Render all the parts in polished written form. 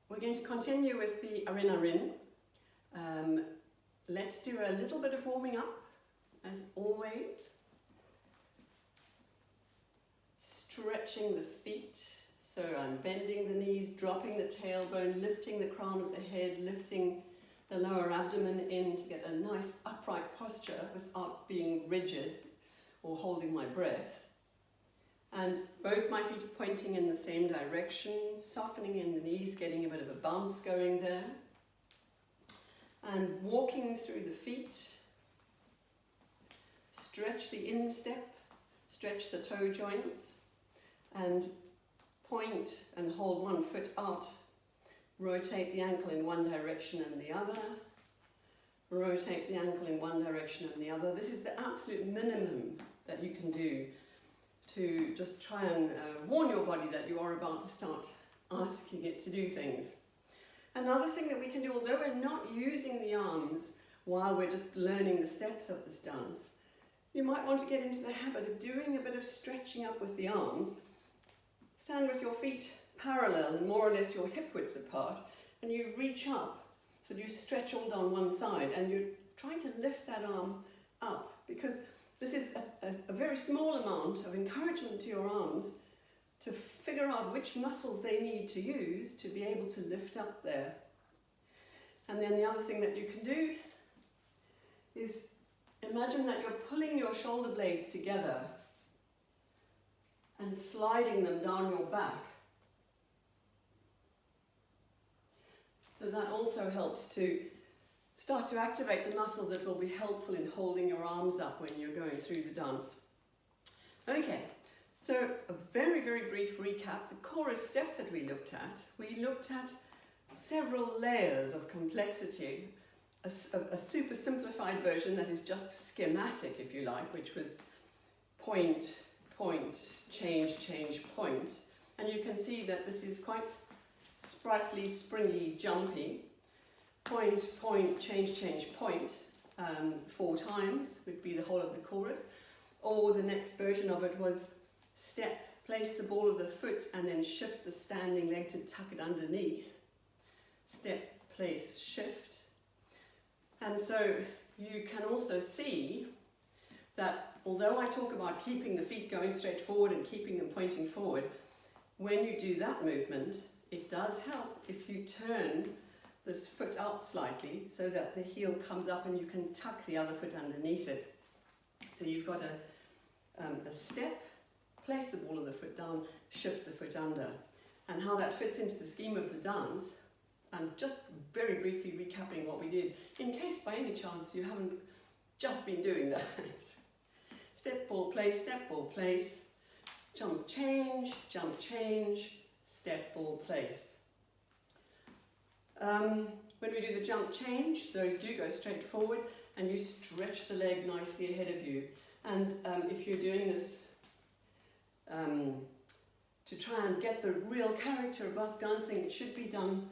We're going to continue with the Arin. Let's do a little bit of warming up, as always. Stretching the feet, so I'm bending the knees, dropping the tailbone, lifting the crown of the head, lifting the lower abdomen in to get a nice upright posture without being rigid or holding my breath. And both my feet are pointing in the same direction, softening in the knees, getting a bit of a bounce going there. And walking through the feet. Stretch the instep, stretch the toe joints, and point and hold one foot out. Rotate the ankle in one direction and the other. Rotate the ankle in one direction and the other. This is the absolute minimum that you can do to just try and warn your body that you are about to start asking it to do things. Another thing that we can do, although we're not using the arms while we're just learning the steps of this dance, you might want to get into the habit of doing a bit of stretching up with the arms. Stand with your feet parallel and more or less your hip width apart, and you reach up, so you stretch all down one side, and you're trying to lift that arm up, because this is a very small amount of encouragement to your arms to figure out which muscles they need to use to be able to lift up there. And then the other thing that you can do is imagine that you're pulling your shoulder blades together and sliding them down your back. So that also helps to start to activate the muscles that will be helpful in holding your arms up when you're going through the dance. Okay, so a very, very brief recap. The chorus step that we looked at several layers of complexity. A super simplified version that is just schematic, if you like, which was point, point, change, change, point. And you can see that this is quite sprightly, springy, jumpy. Point, point, change, change, point. 4 times would be the whole of the chorus. Or the next version of it was step, place the ball of the foot and then shift the standing leg to tuck it underneath. Step, place, shift. And so you can also see that although I talk about keeping the feet going straight forward and keeping them pointing forward, when you do that movement, it does help if you turn this foot out slightly so that the heel comes up and you can tuck the other foot underneath it. So you've got a step, place the ball of the foot down, shift the foot under. And how that fits into the scheme of the dance, I'm just very briefly recapping what we did, in case by any chance you haven't just been doing that. Step, ball, place, jump, change, step, ball, place. When we do the jump, change, those do go straight forward and you stretch the leg nicely ahead of you. And if you're doing this to try and get the real character of us dancing, it should be done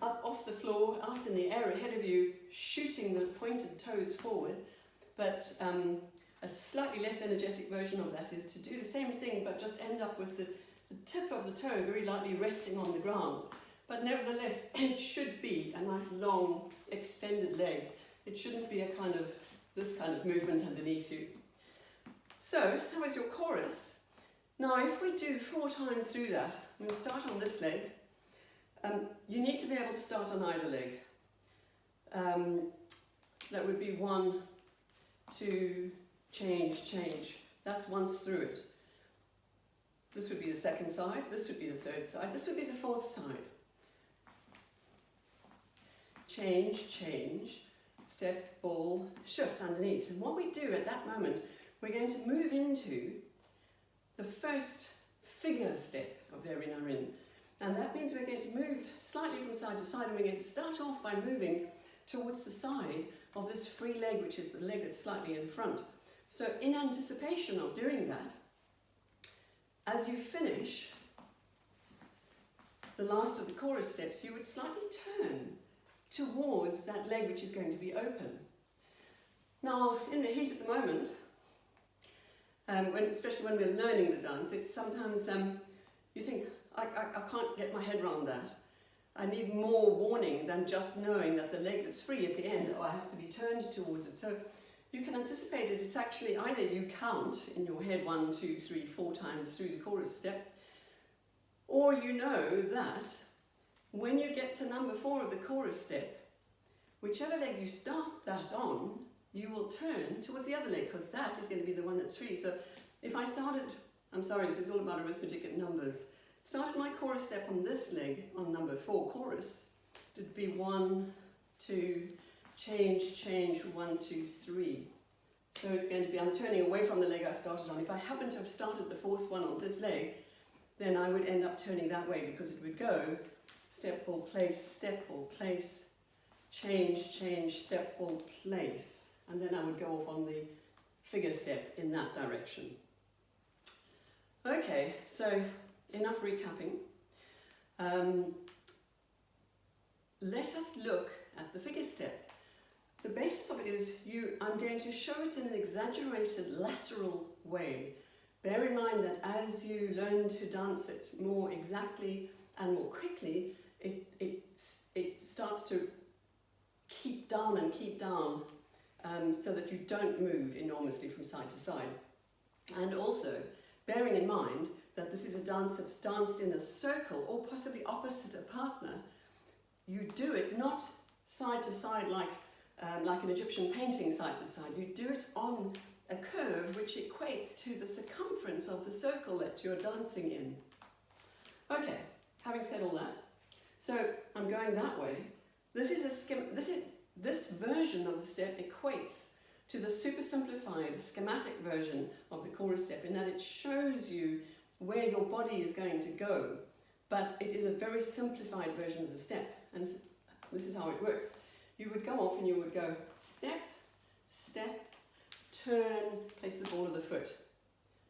up off the floor, out in the air ahead of you, shooting the pointed toes forward. But a slightly less energetic version of that is to do the same thing, but just end up with the tip of the toe very lightly resting on the ground. But nevertheless, it should be a nice long extended leg. It shouldn't be this kind of movement underneath you. So that was your chorus. Now if we do 4 times through that, we'll start on this leg. You need to be able to start on either leg. That would be 1, 2, change, change. That's once through it. This would be the second side, this would be the third side, this would be the fourth side. Change, change, step, ball, shift underneath. And what we do at that moment, we're going to move into the first figure step of the Arin. And that means we're going to move slightly from side to side, and we're going to start off by moving towards the side of this free leg, which is the leg that's slightly in front. So in anticipation of doing that, as you finish the last of the chorus steps, you would slightly turn towards that leg which is going to be open. Now, in the heat of the moment, especially when we're learning the dance, it's sometimes you think, I can't get my head around that. I need more warning than just knowing that the leg that's free at the end, I have to be turned towards it. So you can anticipate it. It's actually either you count in your head 1, 2, 3, 4 times through the chorus step, or you know that when you get to number 4 of the chorus step, whichever leg you start that on, you will turn towards the other leg, because that is going to be the one that's free. So if I started, I'm sorry, this is all about arithmetic and numbers, started my chorus step on this leg on number 4 chorus, it would be 1, 2, change, 1, 2, 3. So it's going to be, I'm turning away from the leg I started on. If I happen to have started the 4th one on this leg, then I would end up turning that way, because it would go step, ball, place, change, step, ball, place. And then I would go off on the figure step in that direction. Okay, so enough recapping. Let us look at the figure step. The basis of it is I'm going to show it in an exaggerated lateral way. Bear in mind that as you learn to dance it more exactly and more quickly, it starts to keep down, so that you don't move enormously from side to side. And also, bearing in mind that this is a dance that's danced in a circle or possibly opposite a partner, you do it not side to side like an Egyptian painting side to side. You do it on a curve which equates to the circumference of the circle that you're dancing in. Okay, having said all that, so I'm going that way. This version of the step equates to the super simplified schematic version of the chorus step, in that it shows you where your body is going to go, but it is a very simplified version of the step, and this is how it works. You would go off and you would go step, step, turn, place the ball of the foot.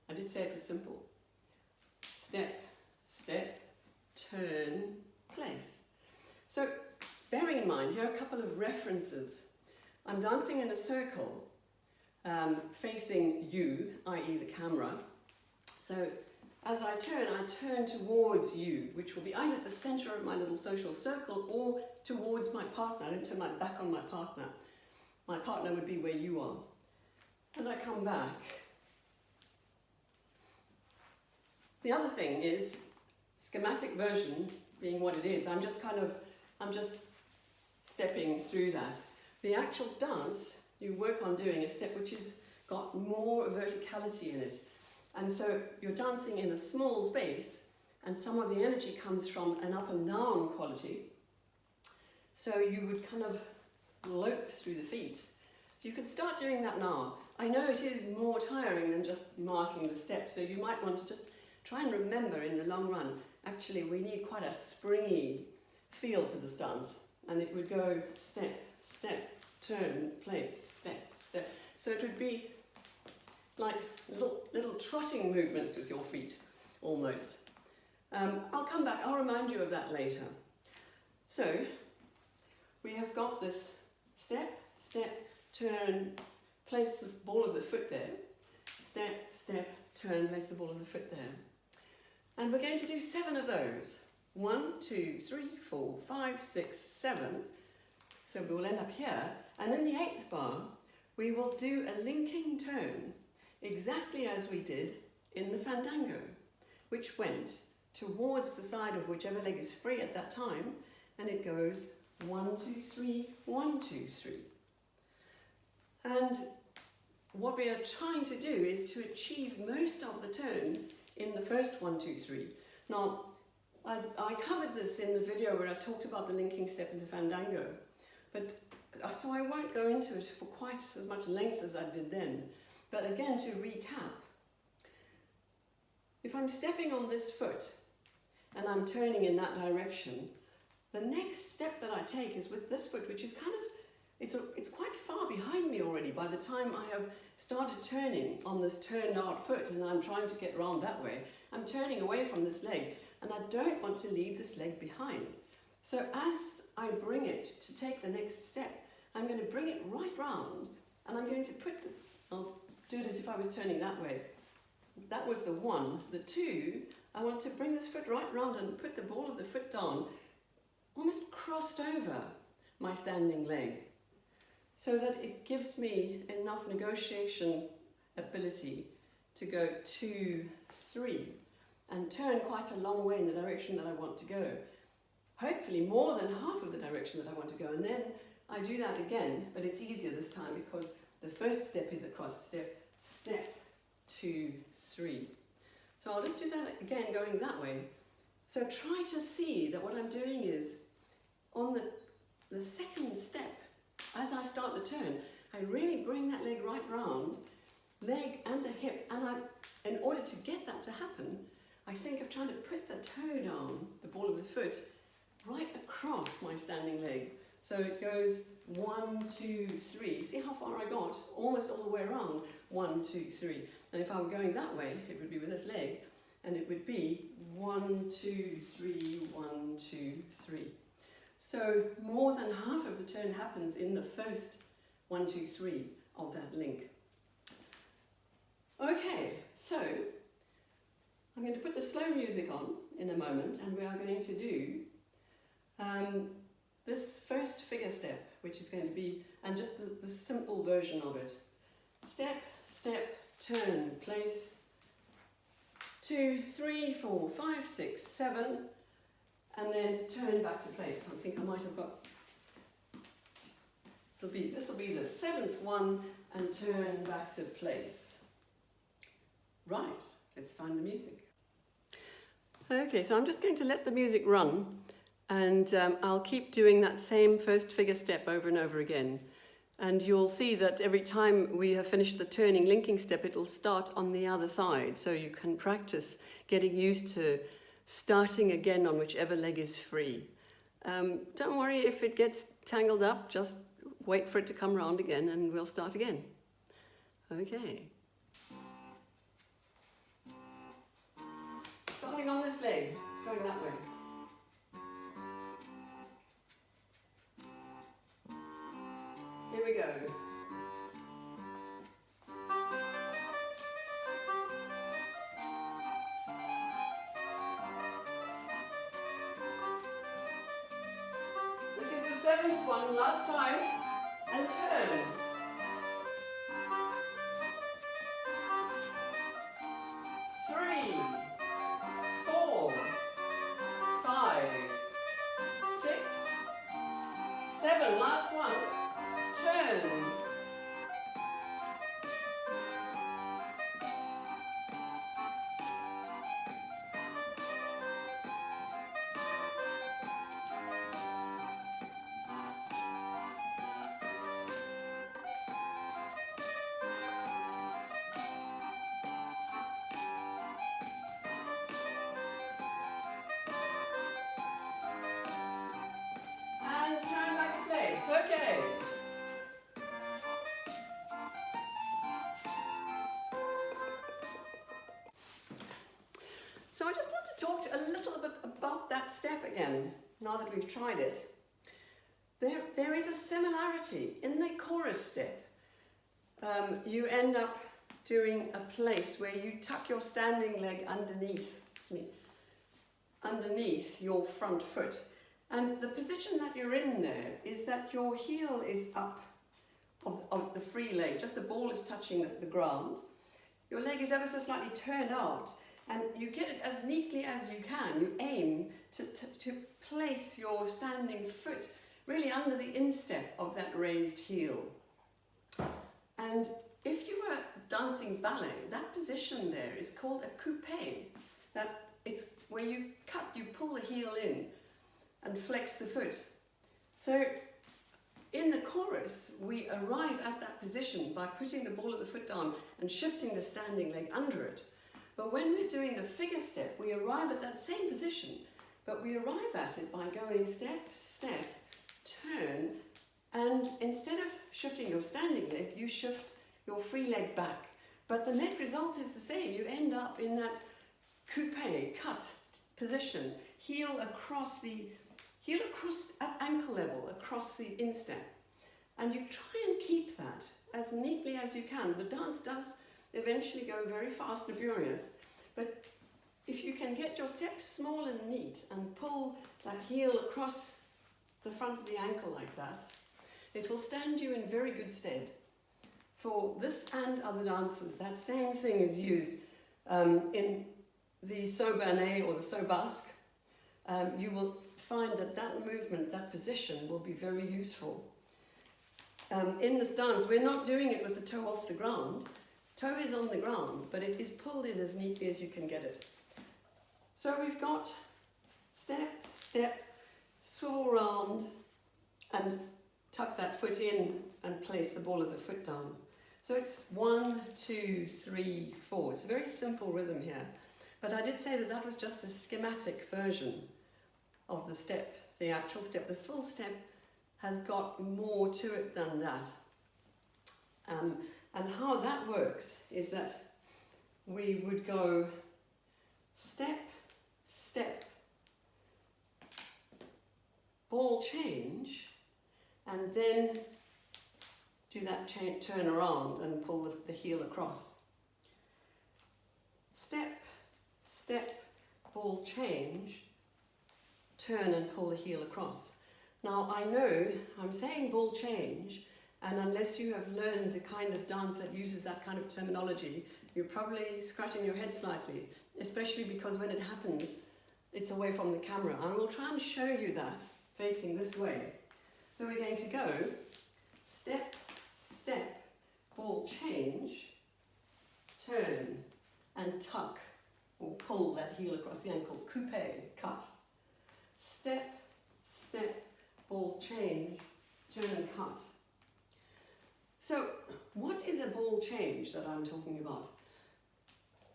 I did say it was simple. Step, step, turn, place. So, bearing in mind, here are a couple of references. I'm dancing in a circle, facing you, i.e. the camera. So, as I turn towards you, which will be either at the centre of my little social circle or towards my partner. I don't turn my back on my partner. My partner would be where you are. And I come back. The other thing is, schematic version being what it is, I'm just stepping through that. The actual dance, you work on doing a step which has got more verticality in it. And so you're dancing in a small space, and some of the energy comes from an up and down quality. So you would kind of lope through the feet. You can start doing that now. I know it is more tiring than just marking the steps, so you might want to just try and remember in the long run, actually we need quite a springy feel to this dance. And it would go step, step, turn, place, step, step. So it would be like little trotting movements with your feet, almost. I'll come back, I'll remind you of that later. So, we have got this step, step, turn, place the ball of the foot there. Step, step, turn, place the ball of the foot there. And we're going to do 7 of those. 1, 2, 3, 4, 5, 6, 7. So we will end up here. And in the 8th bar, we will do a linking turn, exactly as we did in the fandango, which went towards the side of whichever leg is free at that time, and it goes 1, 2, 3, 1, 2, 3. And what we are trying to do is to achieve most of the turn in the first 1, 2, 3. Now, I covered this in the video where I talked about the linking step in the fandango, but so I won't go into it for quite as much length as I did then. But again, to recap, if I'm stepping on this foot and I'm turning in that direction, the next step that I take is with this foot, which is kind of, it's quite far behind me already by the time I have started turning on this turned out foot, and I'm trying to get round that way. I'm turning away from this leg, and I don't want to leave this leg behind. So as I bring it to take the next step, I'm going to bring it right round, and I'm going to I'll do it as if I was turning that way. That was the 1. The 2, I want to bring this foot right round and put the ball of the foot down, almost crossed over my standing leg, so that it gives me enough negotiation ability to go 2, 3, and turn quite a long way in the direction that I want to go. Hopefully more than half of the direction that I want to go, and then I do that again, but it's easier this time because the first step is across step, 2, 3. So I'll just do that again, going that way. So try to see that what I'm doing is, on the second step, as I start the turn, I really bring that leg right round, leg and the hip, and in order to get that to happen, I think of trying to put the toe down, the ball of the foot, right across my standing leg. So it goes 1, 2, 3. See how far I got? Almost all the way around. 1, 2, 3. And if I were going that way, it would be with this leg, and it would be 1, 2, 3, 1, 2, 3. So more than half of the turn happens in the first 1, 2, 3 of that link. Okay, so I'm going to put the slow music on in a moment, and we are going to do this first figure step, which is going to be, and just the simple version of it. Step, step, turn, place. 2, 3, 4, 5, 6, 7, and then turn back to place. I think I might have got, this will be the 7th one, and turn back to place. Right, let's find the music. Okay, so I'm just going to let the music run, and I'll keep doing that same first figure step over and over again. And you'll see that every time we have finished the turning linking step, it'll start on the other side. So you can practice getting used to starting again on whichever leg is free. Don't worry if it gets tangled up, just wait for it to come round again and we'll start again. Okay. Starting on this leg, going that way. Here we go. This is the 7th one, last time, and turn. 3, 4, 5, 6, 7, last one. Turn. And turn back to place. Okay. So I just want to talk a little bit about that step again, now that we've tried it. There is a similarity in the chorus step. You end up doing a place where you tuck your standing leg underneath your front foot. And the position that you're in there is that your heel is up of the free leg, just the ball is touching the ground. Your leg is ever so slightly turned out. And you get it as neatly as you can. You aim to place your standing foot really under the instep of that raised heel. And if you were dancing ballet, that position there is called a coupé. That it's where you pull the heel in and flex the foot. So in the chorus, we arrive at that position by putting the ball of the foot down and shifting the standing leg under it. But when we're doing the figure step, we arrive at that same position, but we arrive at it by going step, step, turn, and instead of shifting your standing leg, you shift your free leg back. But the net result is the same. You end up in that coupé, cut position, heel across at ankle level, across the instep. And you try and keep that as neatly as you can. The dance does eventually go very fast and furious, but if you can get your steps small and neat and pull that heel across the front of the ankle like that, it will stand you in very good stead. For this and other dances, that same thing is used in the saut bernet or the saut basque. You will find that that movement, that position, will be very useful. In this dance, we're not doing it with the toe off the ground. Toe is on the ground, but it is pulled in as neatly as you can get it. So we've got step, step, swivel round, and tuck that foot in and place the ball of the foot down. So it's 1, 2, 3, 4. It's a very simple rhythm here. But I did say that that was just a schematic version of the step, the actual step. The full step has got more to it than that. And how that works is that we would go step, step, ball change, and then do that turn around and pull the heel across. Step, step, ball change, turn and pull the heel across. Now I know I'm saying ball change, and unless you have learned a kind of dance that uses that kind of terminology, you're probably scratching your head slightly, especially because when it happens, it's away from the camera. I will try and show you that facing this way. So we're going to go step, step, ball change, turn and tuck or pull that heel across the ankle, coupe, cut. Step, step, ball change, turn and cut. So what is a ball change that I'm talking about?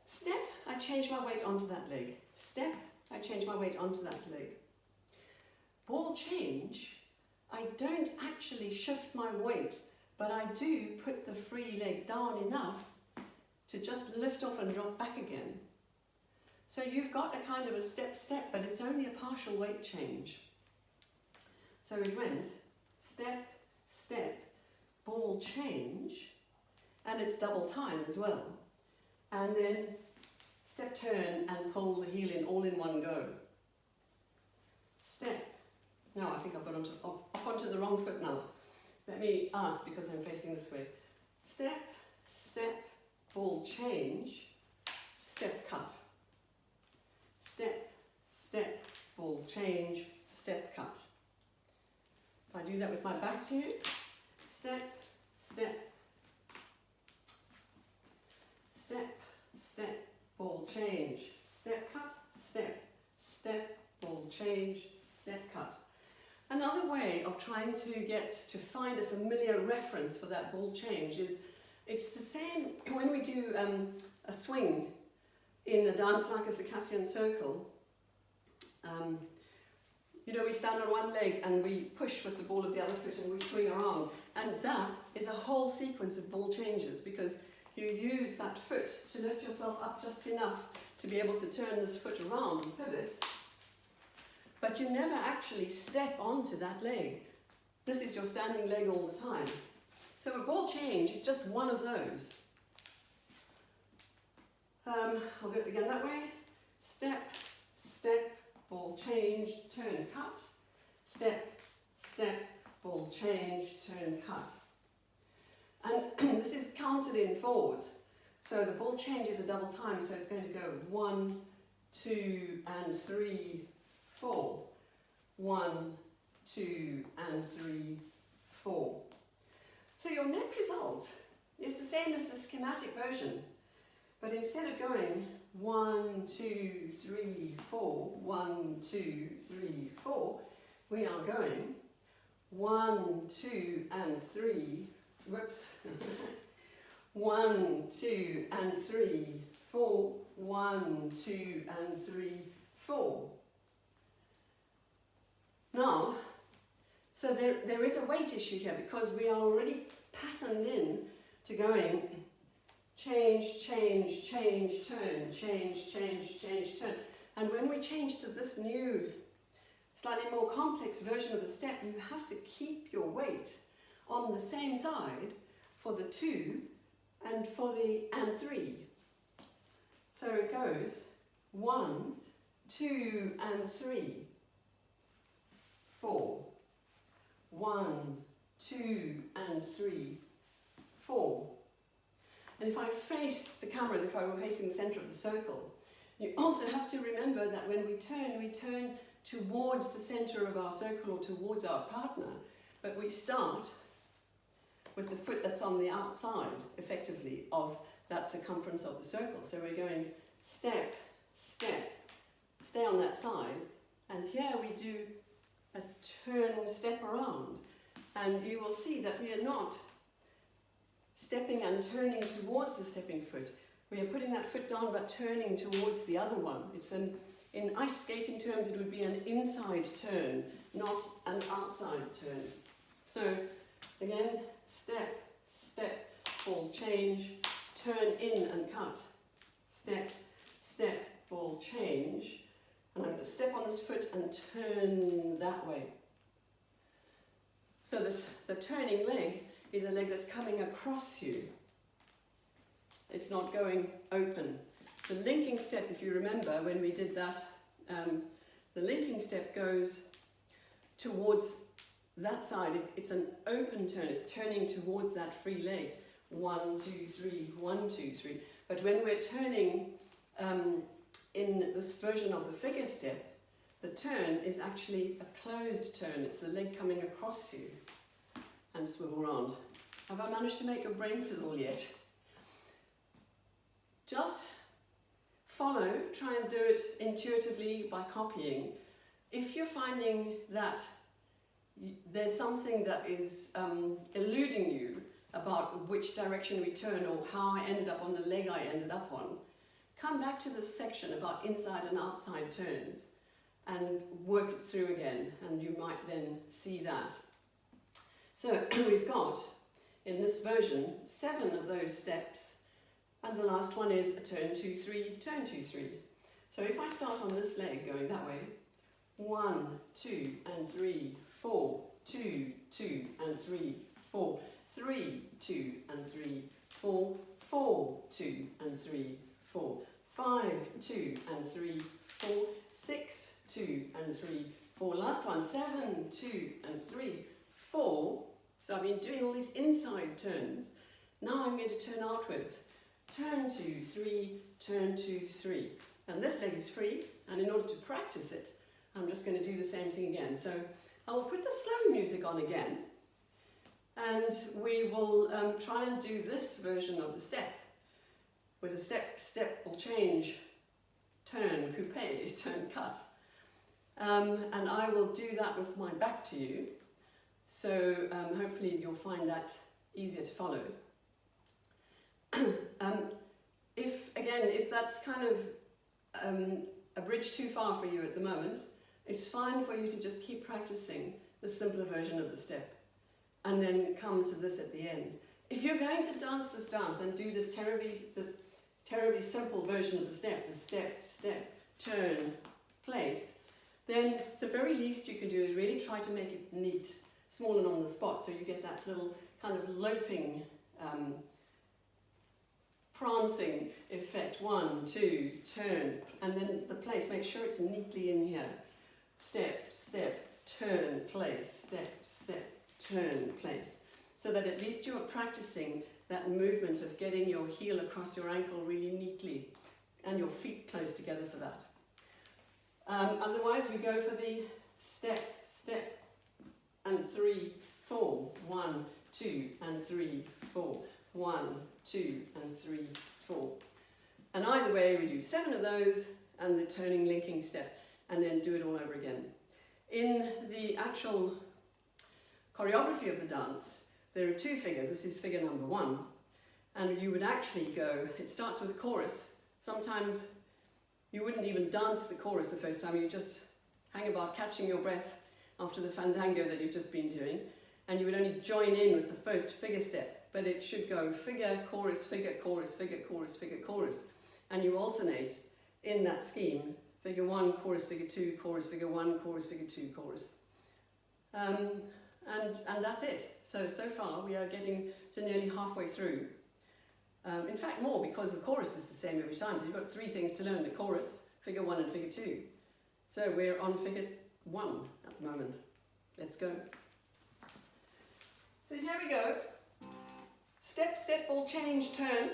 Step, I change my weight onto that leg. Step, I change my weight onto that leg. Ball change, I don't actually shift my weight, but I do put the free leg down enough to just lift off and drop back again. So you've got a kind of a step, step, but it's only a partial weight change. So we went step, step, ball change, and it's double time as well. And then step, turn, and pull the heel in all in one go. Step. No, I think I've got off onto the wrong foot now. Let me it's because I'm facing this way. Step, step, ball change, step, cut. Step, step, ball change, step, cut. If I do that with my back to you, step, step, step, step, ball change, step, cut, step, step, ball change, step, cut. Another way of trying to find a familiar reference for that ball change is, it's the same when we do a swing in a dance like a Circassian circle. You know, we stand on one leg and we push with the ball of the other foot and we swing around. And that is a whole sequence of ball changes, because you use that foot to lift yourself up just enough to be able to turn this foot around and pivot. But you never actually step onto that leg. This is your standing leg all the time. So a ball change is just one of those. I'll do it again that way. Step, step, ball change, turn, cut. Step, step, ball change, turn, cut. And this is counted in fours. So the ball change is a double time, so it's going to go 1, 2, and 3, 4. 1, 2, and 3, 4. So your net result is the same as the schematic version, but instead of going 1, 2, 3, 4, 1, 2, 3, 4, we are going 1, 2, and 3, whoops, 1, 2, and 3, 4, 1, 2, and 3, 4. Now, so there is a weight issue here, because we are already patterned in to going change, change, change, turn, change, change, change, turn. And when we change to this new, slightly more complex version of the step, you have to keep your weight on the same side for the 2 and for the and 3. So it goes 1, 2 and 3, 4, 1, 2 and 3, 4. And if I face the camera as if I were facing the centre of the circle, you also have to remember that when we turn towards the centre of our circle or towards our partner, but we start with the foot that's on the outside, effectively, of that circumference of the circle. So we're going step, step, stay on that side, and here we do a turn step around. And you will see that we are not stepping and turning towards the stepping foot. We are putting that foot down but turning towards the other one. It's in ice skating terms, it would be an inside turn, not an outside turn. So again, step, step, ball change, turn in and cut, step, step, ball change, and I'm going to step on this foot and turn that way. So the turning leg is a leg that's coming across you. It's not going open. The linking step, if you remember when we did that, the linking step goes towards that side. It's an open turn. It's turning towards that free leg. 1, 2, 3, 1, 2, 3. But when we're turning in this version of the figure step, the turn is actually a closed turn. It's the leg coming across you and swivel round. Have I managed to make your brain fizzle yet? Just follow, try and do it intuitively by copying. If you're finding that there's something that is eluding you about which direction we turn or how I ended up on the leg I ended up on, come back to this section about inside and outside turns and work it through again, and you might then see that. So we've got, in this version, 7 of those steps, and the last one is a turn 2, 3, turn 2, 3. So if I start on this leg going that way, 1, 2 and 3, 4, 2, 2 and 3, 4, 3, 2 and 3, 4, 4, 2 and 3, 4, 5, 2 and 3, 4, 6, 2 and 3, 4. Last one, 7, 2 and 3, 4. So I've been doing all these inside turns. Now I'm going to turn outwards. Turn 2, 3, turn 2, 3. And this leg is free, and in order to practice it, I'm just going to do the same thing again. So I'll put the slow music on again, and we will try and do this version of the step with a step, step will change, turn, coupe, turn, cut. And I will do that with my back to you, so hopefully you'll find that easier to follow. If that's kind of a bridge too far for you at the moment, it's fine for you to just keep practicing the simpler version of the step and then come to this at the end. If you're going to dance this dance and do the terribly simple version of the step step, turn, place, then the very least you can do is really try to make it neat, small and on the spot, so you get that little kind of loping, prancing effect. 1, 2, turn, and then the place, make sure it's neatly in here. Step, step, turn, place, step, step, turn, place. So that at least you're practicing that movement of getting your heel across your ankle really neatly and your feet close together for that. Otherwise we go for the step, step, and 3, 4, 1, 2, and 3, 4, 1, 2, and 3, 4. And either way we do 7 of those and the turning linking step, and then do it all over again. In the actual choreography of the dance, there are 2 figures. This is figure number 1, and you would actually go, it starts with a chorus. Sometimes you wouldn't even dance the chorus the first time, you just hang about catching your breath after the fandango that you've just been doing, and you would only join in with the first figure step, but it should go figure, chorus, figure, chorus, figure, chorus, figure, chorus, and you alternate in that scheme, figure 1, chorus, figure 2, chorus, figure 1, chorus, figure 2, chorus. And that's it. So far we are getting to nearly halfway through. In fact more, because the chorus is the same every time. So you've got 3 things to learn: the chorus, figure 1 and figure 2. So we're on figure 1 at the moment. Let's go. So here we go. Step, step, ball change, turn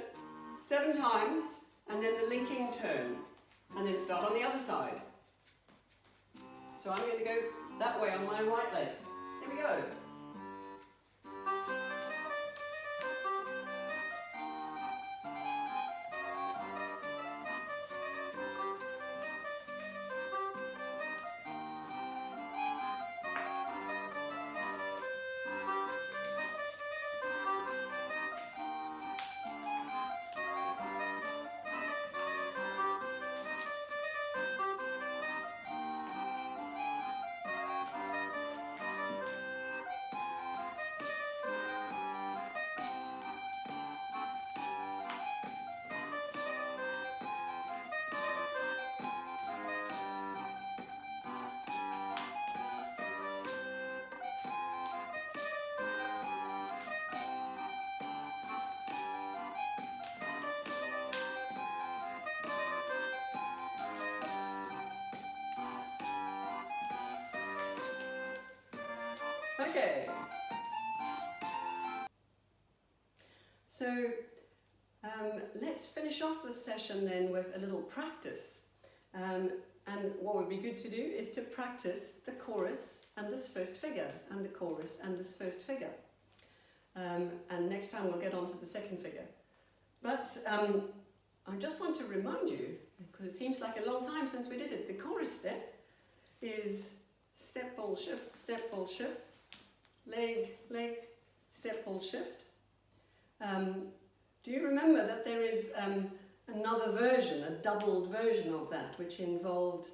7 times, and then the linking turn, and then start on the other side. So I'm going to go that way on my right leg. Here we go. Okay. So let's finish off this session then with a little practice. And what would be good to do is to practice the chorus and this first figure, and the chorus and this first figure. And next time we'll get on to the second figure. But I just want to remind you, because it seems like a long time since we did it, the chorus step is step, ball, shift, leg, leg, step, ball, shift. Do you remember that there is another version, a doubled version of that, which involved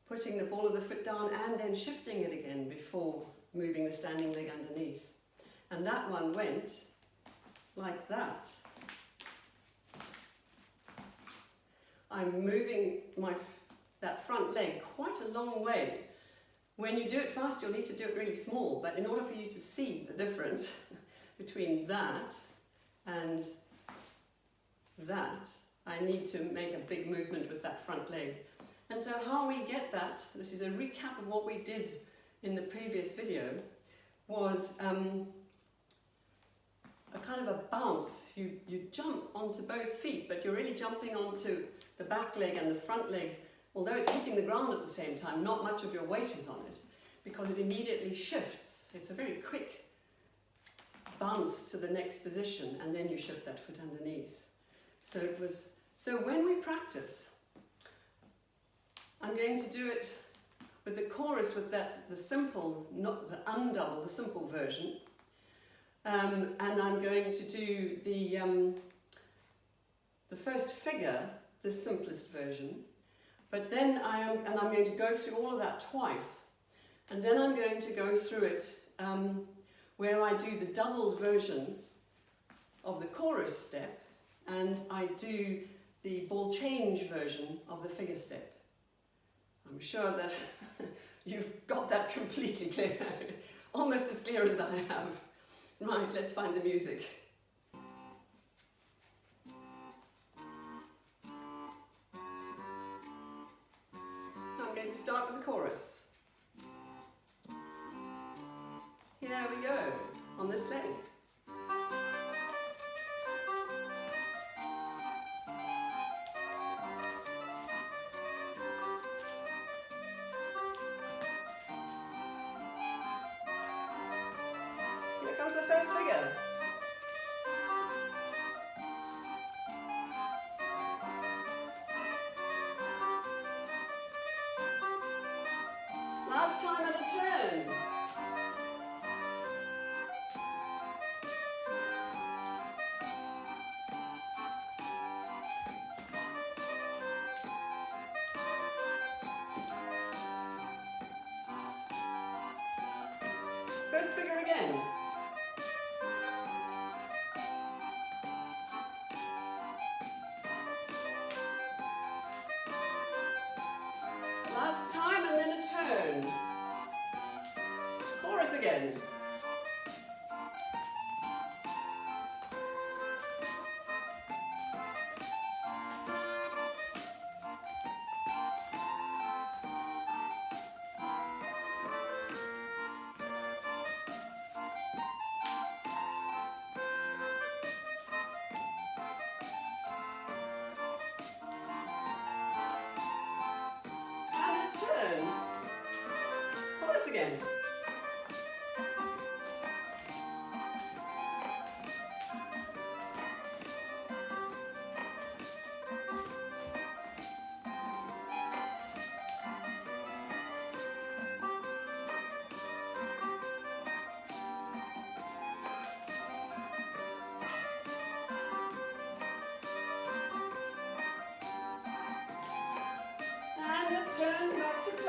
putting the ball of the foot down and then shifting it again before moving the standing leg underneath? And that one went like that. I'm moving that front leg quite a long way. When you do it fast, you'll need to do it really small, but in order for you to see the difference between that and that, I need to make a big movement with that front leg. And so how we get that, this is a recap of what we did in the previous video, was a kind of a bounce. You jump onto both feet, but you're really jumping onto the back leg and the front leg. Although it's hitting the ground at the same time, not much of your weight is on it, because it immediately shifts. It's a very quick bounce to the next position, and then you shift that foot underneath. So when we practice, I'm going to do it with the chorus with the simple, not the undouble, the simple version. And I'm going to do the first figure, the simplest version. But then I'm going to go through all of that twice, and then I'm going to go through it where I do the doubled version of the chorus step, and I do the ball change version of the figure step. I'm sure that you've got that completely clear, almost as clear as I have. Right, let's find the music. Start with the chorus. Here we go, on this leg. Here comes the first figure. Last time and a turn. First figure again. Last time and then a turn. Chorus again.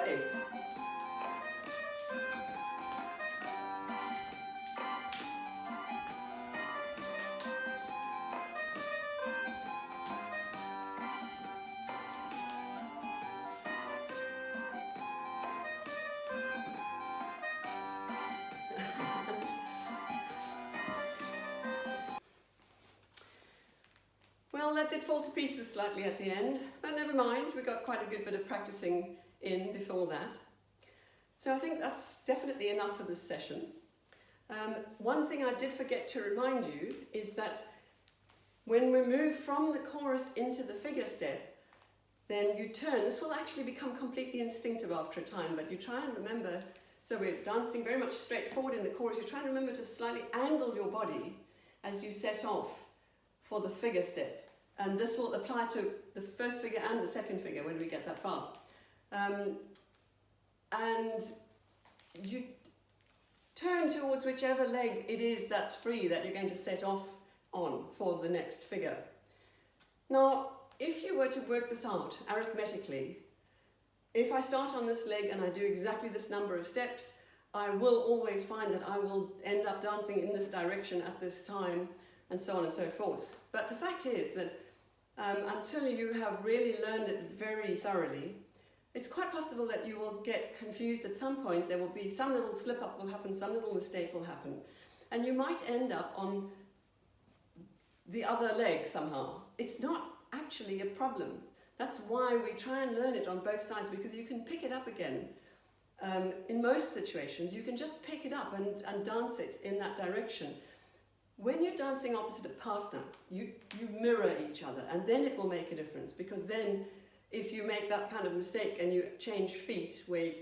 space. Well, that did fall to pieces slightly at the end, but never mind, we got quite a good bit of practicing in before that. So I think that's definitely enough for this session. One thing I did forget to remind you is that when we move from the chorus into the figure step, then you turn. This will actually become completely instinctive after a time, but you try and remember, so we're dancing very much straight forward in the chorus, you try and remember to slightly angle your body as you set off for the figure step. And this will apply to the first figure and the second figure when we get that far. And you turn towards whichever leg it is that's free that you're going to set off on for the next figure. Now, if you were to work this out arithmetically, if I start on this leg and I do exactly this number of steps, I will always find that I will end up dancing in this direction at this time, and so on and so forth. But the fact is that until you have really learned it very thoroughly, it's quite possible that you will get confused at some point. There will be some little slip up will happen, some little mistake will happen, and you might end up on the other leg somehow. It's not actually a problem. That's why we try and learn it on both sides, because you can pick it up again. In most situations, you can just pick it up and dance it in that direction. When you're dancing opposite a partner, you mirror each other, and then it will make a difference, because then if you make that kind of mistake and you change feet where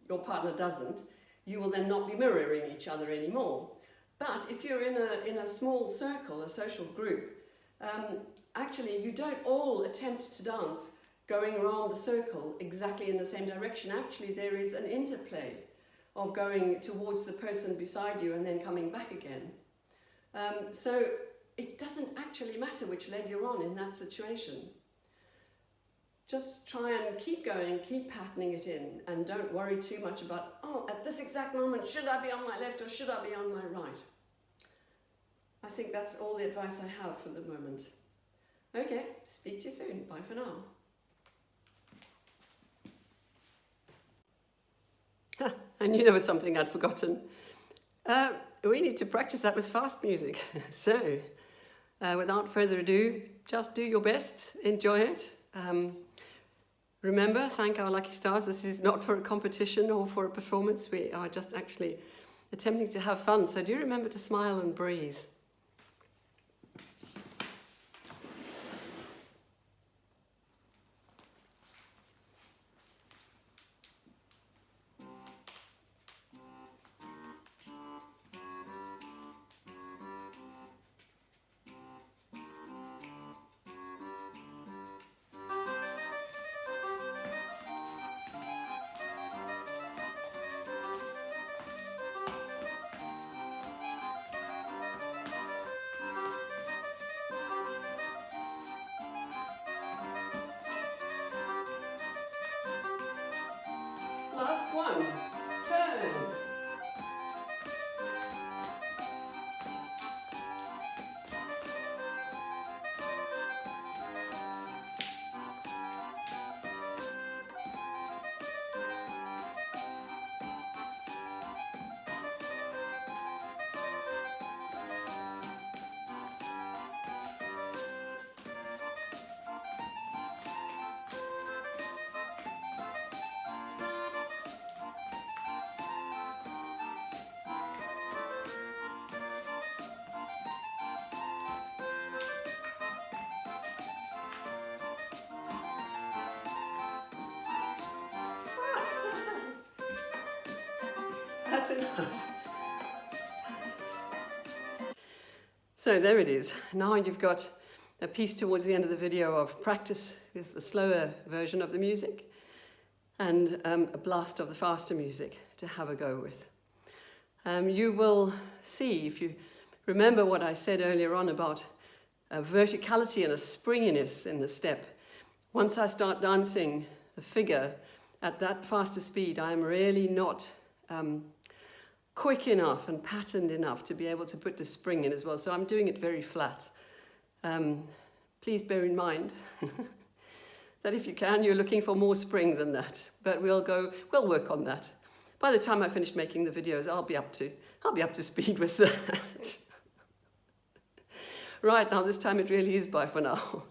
your partner doesn't, you will then not be mirroring each other anymore. But if you're in a small circle, a social group, actually you don't all attempt to dance going around the circle exactly in the same direction. Actually, there is an interplay of going towards the person beside you and then coming back again. So it doesn't actually matter which leg you're on in that situation. Just try and keep going, keep patterning it in, and don't worry too much about, oh, at this exact moment, should I be on my left or should I be on my right? I think that's all the advice I have for the moment. Okay, speak to you soon. Bye for now. I knew there was something I'd forgotten. We need to practice that with fast music. So, without further ado, just do your best, enjoy it. Remember, thank our lucky stars, this is not for a competition or for a performance. We are just actually attempting to have fun. So do remember to smile and breathe. Last one, turn. That's enough. So there it is. Now you've got a piece towards the end of the video of practice with the slower version of the music and a blast of the faster music to have a go with. You will see, if you remember what I said earlier on about a verticality and a springiness in the step, once I start dancing the figure at that faster speed, I'm really not quick enough and patterned enough to be able to put the spring in as well. So I'm doing it very flat. Please bear in mind that if you can, you're looking for more spring than that. But we'll work on that. By the time I finish making the videos, I'll be up to speed with that. Right, now this time it really is bye for now.